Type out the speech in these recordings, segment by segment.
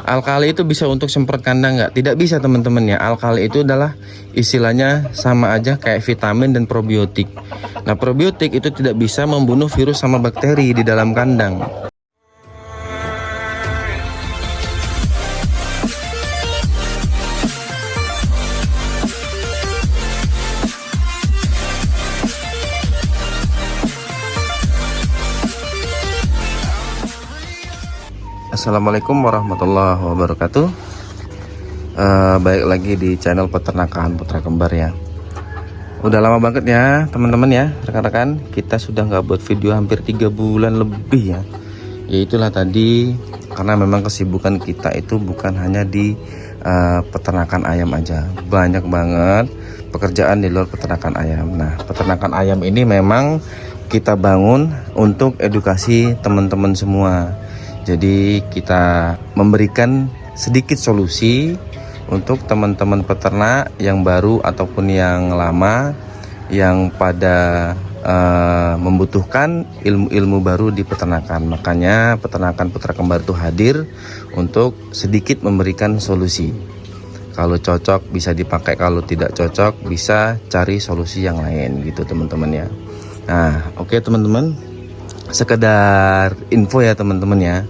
Alkali itu bisa untuk semprot kandang nggak? Tidak bisa teman-teman ya. Alkali itu adalah istilahnya sama aja kayak vitamin dan probiotik. Nah, probiotik itu tidak bisa membunuh virus sama bakteri di dalam kandang. Assalamualaikum warahmatullahi wabarakatuh. Baik lagi di channel peternakan Putra Kembar ya. Udah lama banget ya teman-teman ya, rekan-rekan. Kita sudah nggak buat video hampir 3 bulan lebih ya. Ya itulah tadi, karena memang kesibukan kita itu bukan hanya di peternakan ayam aja. Banyak banget pekerjaan di luar peternakan ayam. Nah, peternakan ayam ini memang kita bangun untuk edukasi teman-teman semua. Jadi kita memberikan sedikit solusi untuk teman-teman peternak yang baru ataupun yang lama yang pada membutuhkan ilmu-ilmu baru di peternakan. Makanya peternakan Putra Kembar itu hadir untuk sedikit memberikan solusi. Kalau cocok bisa dipakai, kalau tidak cocok bisa cari solusi yang lain gitu teman-teman ya. Nah, oke teman-teman, sekedar info ya teman-teman ya.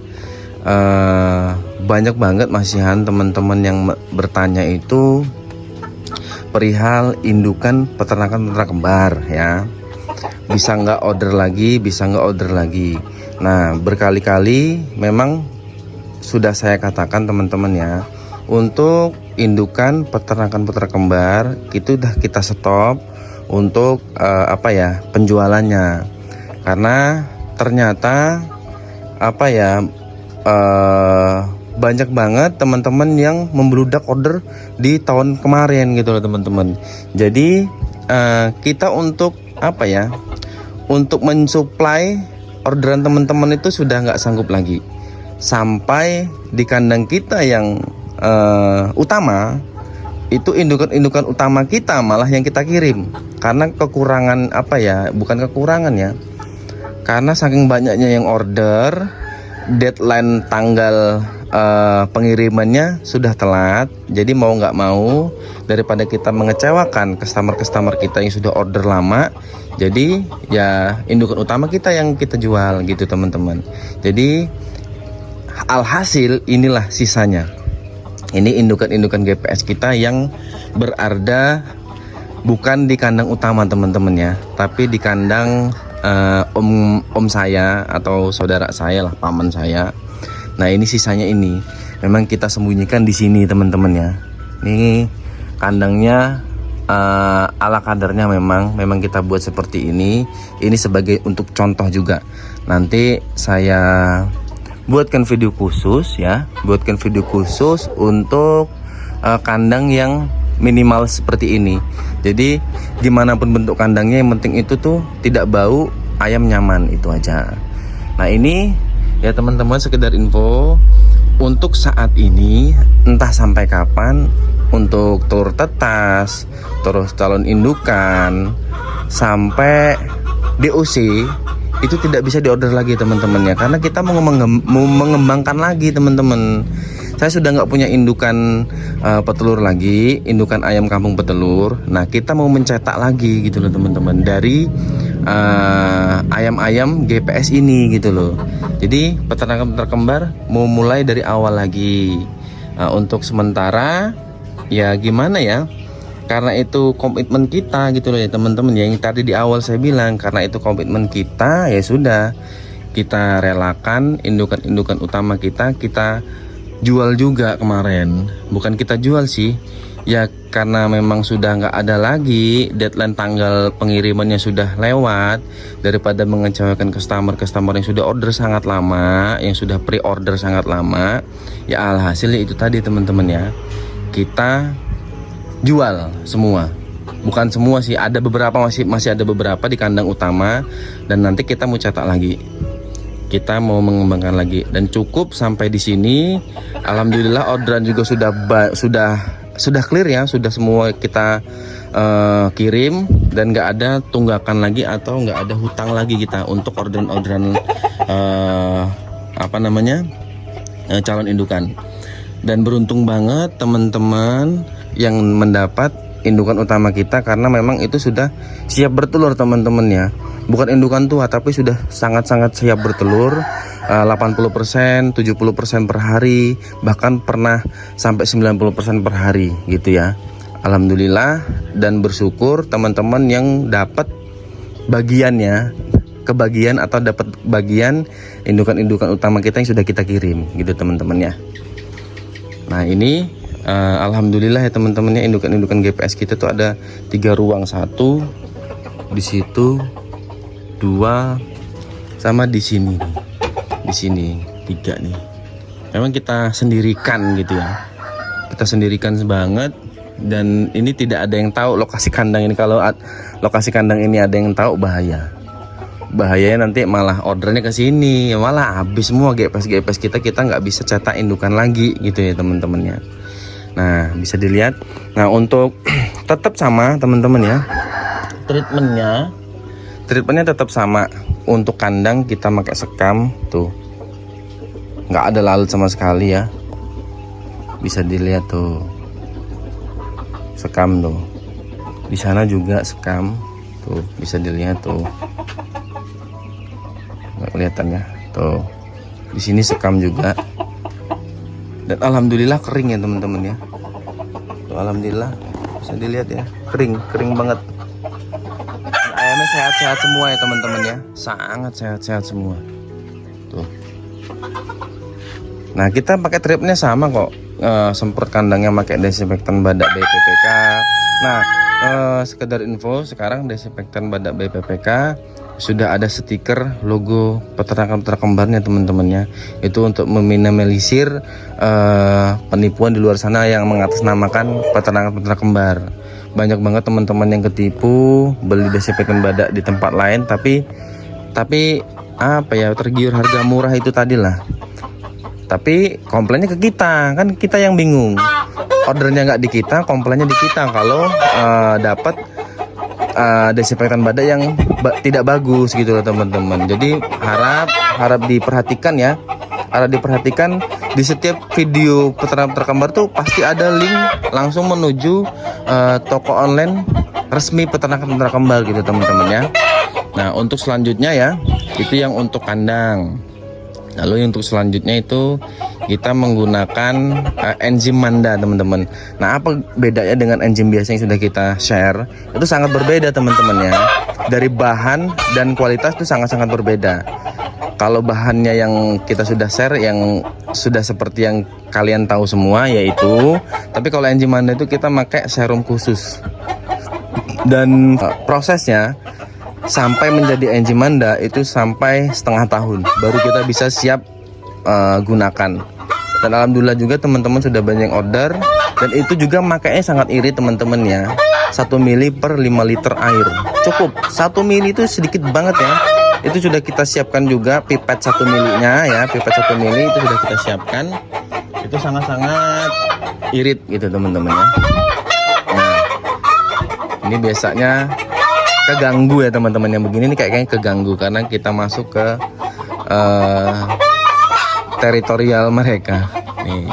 Banyak banget masihan teman-teman yang bertanya itu perihal indukan peternakan Putra Kembar ya. Bisa nggak order lagi, bisa nggak order lagi. Nah, berkali-kali memang sudah saya katakan teman-teman ya, untuk indukan peternakan Putra Kembar itu udah kita stop untuk penjualannya, karena ternyata banyak banget teman-teman yang membludak order di tahun kemarin gitu loh teman-teman. Jadi kita untuk untuk mensuplai orderan teman-teman itu sudah nggak sanggup lagi. Sampai di kandang kita yang utama itu indukan-indukan utama kita malah yang kita kirim, karena kekurangan bukan kekurangan ya, karena saking banyaknya yang order, deadline tanggal pengirimannya sudah telat. Jadi mau nggak mau, daripada kita mengecewakan customer kita yang sudah order lama, jadi ya indukan utama kita yang kita jual gitu teman-teman. Jadi alhasil inilah sisanya. Ini indukan-indukan GPS kita yang berada bukan di kandang utama teman-teman ya, tapi di kandang om saya atau saudara saya lah, paman saya. Nah, ini sisanya ini memang kita sembunyikan di sini teman-teman ya. Ini kandangnya ala kadarnya memang kita buat seperti ini. Ini sebagai untuk contoh juga. Nanti saya buatkan video khusus ya, untuk kandang yang minimal seperti ini. Jadi gimana pun bentuk kandangnya, yang penting itu tuh tidak bau, ayam nyaman, itu aja. Nah, ini ya teman-teman, sekedar info untuk saat ini, entah sampai kapan untuk telur tetas, terus calon indukan sampai DOC itu tidak bisa diorder lagi teman-teman ya, karena kita mau mengembangkan lagi teman-teman. Saya sudah nggak punya indukan petelur lagi, indukan ayam kampung petelur. Nah, kita mau mencetak lagi gitu loh teman-teman, dari ayam-ayam GPS ini gitu loh. Jadi peternakan Putra Kembar mau mulai dari awal lagi. Untuk sementara ya gimana ya, karena itu komitmen kita gitu loh ya teman-teman. Yang tadi di awal saya bilang, karena itu komitmen kita, ya sudah kita relakan indukan-indukan utama kita jual juga kemarin. Bukan kita jual sih ya, karena memang sudah nggak ada lagi, deadline tanggal pengirimannya sudah lewat. Daripada mengecewakan customer yang sudah order sangat lama, yang sudah pre-order sangat lama, ya alhasilnya itu tadi teman-teman ya, kita jual semua. Bukan semua sih, ada beberapa, masih ada beberapa di kandang utama, dan nanti kita mau cetak lagi, kita mau mengembangkan lagi. Dan cukup sampai di sini. Alhamdulillah orderan juga sudah clear ya, sudah semua kita kirim, dan nggak ada tunggakan lagi atau nggak ada hutang lagi kita untuk orderan calon indukan. Dan beruntung banget teman-teman yang mendapat indukan utama kita, karena memang itu sudah siap bertelur teman-teman ya. Bukan indukan tua tapi sudah sangat-sangat siap bertelur, 80%, 70% per hari, bahkan pernah sampai 90% per hari gitu ya. Alhamdulillah dan bersyukur teman-teman yang dapat bagiannya, kebagian atau dapat bagian indukan-indukan utama kita yang sudah kita kirim gitu teman-teman ya. Nah ini alhamdulillah ya teman-teman ya, indukan-indukan GPS kita tuh ada 3 ruang, 1 di situ, 2 sama di sini nih. Di sini 3 nih. Memang kita sendirikan gitu ya. Kita sendirikan banget, dan ini tidak ada yang tahu lokasi kandang ini. Kalau lokasi kandang ini ada yang tahu bahaya. Bahayanya nanti malah ordernya ke sini, malah habis semua GPS kita nggak bisa cetak indukan lagi gitu ya teman-teman ya. Nah bisa dilihat. Nah untuk tetap sama teman-teman ya, treatmentnya tetap sama. Untuk kandang kita pakai sekam tuh, nggak ada lalat sama sekali ya, bisa dilihat tuh sekam tuh. Di sana juga sekam tuh, bisa dilihat tuh, nggak kelihatan ya tuh. Di sini sekam juga, dan alhamdulillah kering ya teman-teman ya tuh, alhamdulillah bisa dilihat ya, kering banget. Ayamnya sehat-sehat semua ya teman-teman ya, sangat sehat-sehat semua tuh. Nah kita pakai tripnya sama kok, semprot kandangnya pakai desinfektan badak BPPK. Nah sekedar info, sekarang desinfektan badak BPPK sudah ada stiker logo peternakan kembarnya teman-teman ya. Itu untuk meminimalisir penipuan di luar sana yang mengatasnamakan peternakan kembar. Banyak banget teman-teman yang ketipu beli desinfektan badak di tempat lain, tapi apa ya, tergiur harga murah itu tadilah. Tapi komplainnya ke kita, kan kita yang bingung. Ordernya nggak di kita, komplainnya di kita kalau dapat desinfektan badak yang tidak bagus gitu loh teman-teman. Jadi harap diperhatikan ya. Harap diperhatikan, di setiap video peternak terkembar tuh pasti ada link langsung menuju toko online resmi peternakan terkembar gitu teman-teman ya. Nah untuk selanjutnya ya, itu yang untuk kandang. Lalu untuk selanjutnya itu kita menggunakan enzim Manda teman-teman. Nah apa bedanya dengan enzim biasa yang sudah kita share? Itu sangat berbeda teman-teman ya. Dari bahan dan kualitas itu sangat-sangat berbeda. Kalau bahannya yang kita sudah share, yang sudah seperti yang kalian tahu semua yaitu, tapi kalau enzim Manda itu kita pakai serum khusus. Dan prosesnya sampai menjadi enzim Manda itu sampai setengah tahun baru kita bisa siap gunakan. Dan alhamdulillah juga teman-teman sudah banyak order, dan itu juga makanya sangat irit teman-teman ya. 1 mili per 5 liter air cukup. 1 mili itu sedikit banget ya. Itu sudah kita siapkan juga pipet 1 milinya ya, pipet 1 mili itu sudah kita siapkan. Itu sangat-sangat irit gitu teman-teman ya. Nah ini biasanya keganggu ya teman-teman yang begini nih, kayaknya keganggu karena kita masuk ke teritorial mereka nih.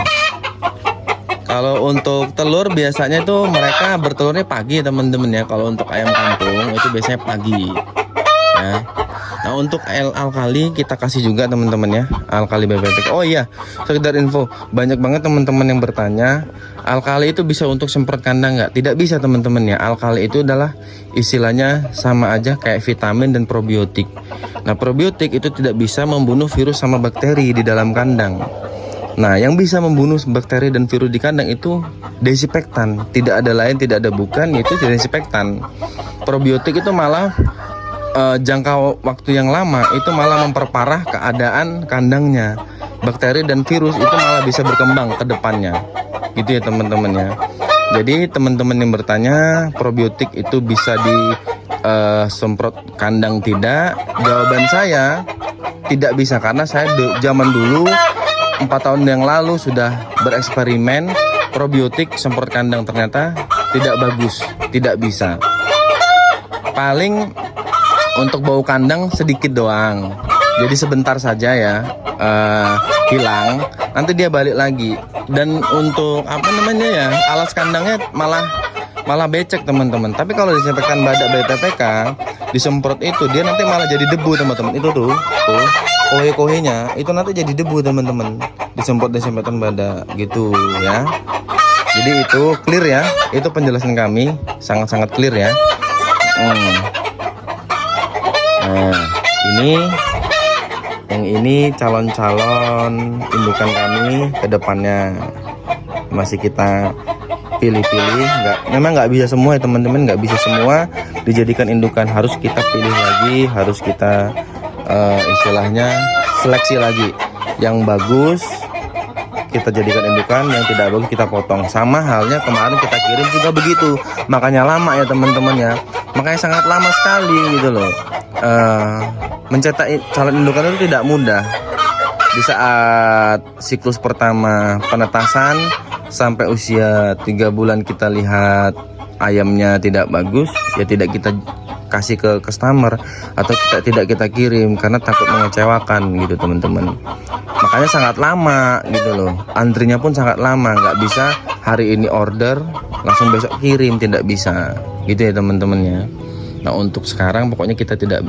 Kalau untuk telur biasanya itu mereka bertelurnya pagi teman-teman ya. Kalau untuk ayam kampung itu biasanya pagi ya. Nah untuk alkali kita kasih juga teman-teman ya, alkali BPPK. Oh iya, sekedar info, banyak banget teman-teman yang bertanya alkali itu bisa untuk semprot kandang nggak? Tidak bisa teman-teman ya. Alkali itu adalah istilahnya sama aja kayak vitamin dan probiotik. Nah probiotik itu tidak bisa membunuh virus sama bakteri di dalam kandang. Nah yang bisa membunuh bakteri dan virus di kandang itu desinfektan. Tidak ada lain, tidak ada bukan, yaitu desinfektan. Probiotik itu malah jangka waktu yang lama itu malah memperparah keadaan kandangnya. Bakteri dan virus itu malah bisa berkembang ke depannya. Gitu ya teman-teman ya. Jadi teman-teman yang bertanya probiotik itu bisa disemprot kandang tidak? Jawaban saya tidak bisa, karena saya zaman dulu 4 tahun yang lalu sudah bereksperimen probiotik semprot kandang, ternyata tidak bagus, tidak bisa. Paling untuk bau kandang sedikit doang. Jadi sebentar saja ya hilang, nanti dia balik lagi. Dan untuk apa namanya ya, alas kandangnya malah becek teman-teman. Tapi kalau disinfektan badak BPPK, disemprot itu dia nanti malah jadi debu teman-teman. Itu tuh kohe-kohenya itu nanti jadi debu teman-teman. Disemprot disinfektan badak gitu ya. Jadi itu clear ya. Itu penjelasan kami sangat-sangat clear ya. Nah, ini calon-calon indukan kami ke depannya masih kita pilih-pilih. Memang nggak bisa semua ya teman-teman, nggak bisa semua dijadikan indukan, harus kita pilih lagi, harus kita istilahnya seleksi lagi. Yang bagus kita jadikan indukan, yang tidak bagus kita potong. Sama halnya kemarin kita kirim juga begitu, makanya lama ya teman-teman ya, makanya sangat lama sekali gitu loh. Mencetak calon indukan itu tidak mudah. Di saat siklus pertama penetasan sampai usia 3 bulan kita lihat ayamnya tidak bagus, ya tidak kita kasih ke customer atau tidak kita kirim karena takut mengecewakan gitu teman-teman. Makanya sangat lama gitu loh, antrinya pun sangat lama, nggak bisa hari ini order langsung besok kirim, tidak bisa gitu ya teman-teman ya. Nah untuk sekarang pokoknya kita tidak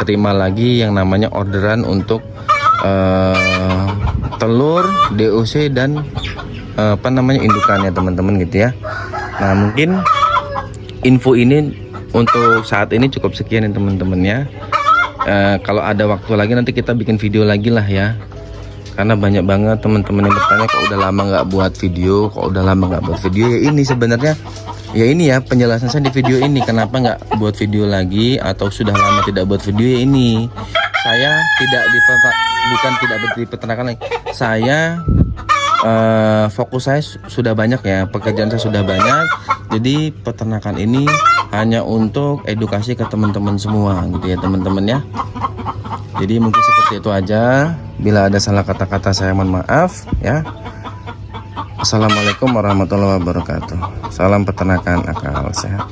terima lagi yang namanya orderan untuk telur, DOC dan apa namanya indukannya teman-teman gitu ya. Nah mungkin info ini untuk saat ini cukup sekian ya teman-teman ya. Kalau ada waktu lagi nanti kita bikin video lagi lah ya, karena banyak banget teman-teman yang bertanya kok udah lama nggak buat video, ya ini sebenarnya ya ini ya penjelasan saya di video ini kenapa nggak buat video lagi atau sudah lama tidak buat video ya ini. Saya bukan tidak di peternakan lagi, saya fokus saya sudah banyak ya, pekerjaan saya sudah banyak, jadi peternakan ini hanya untuk edukasi ke teman-teman semua gitu ya teman-teman ya. Jadi mungkin seperti itu aja, bila ada salah kata-kata saya mohon maaf ya. Assalamualaikum warahmatullahi wabarakatuh. Salam peternakan akal sehat.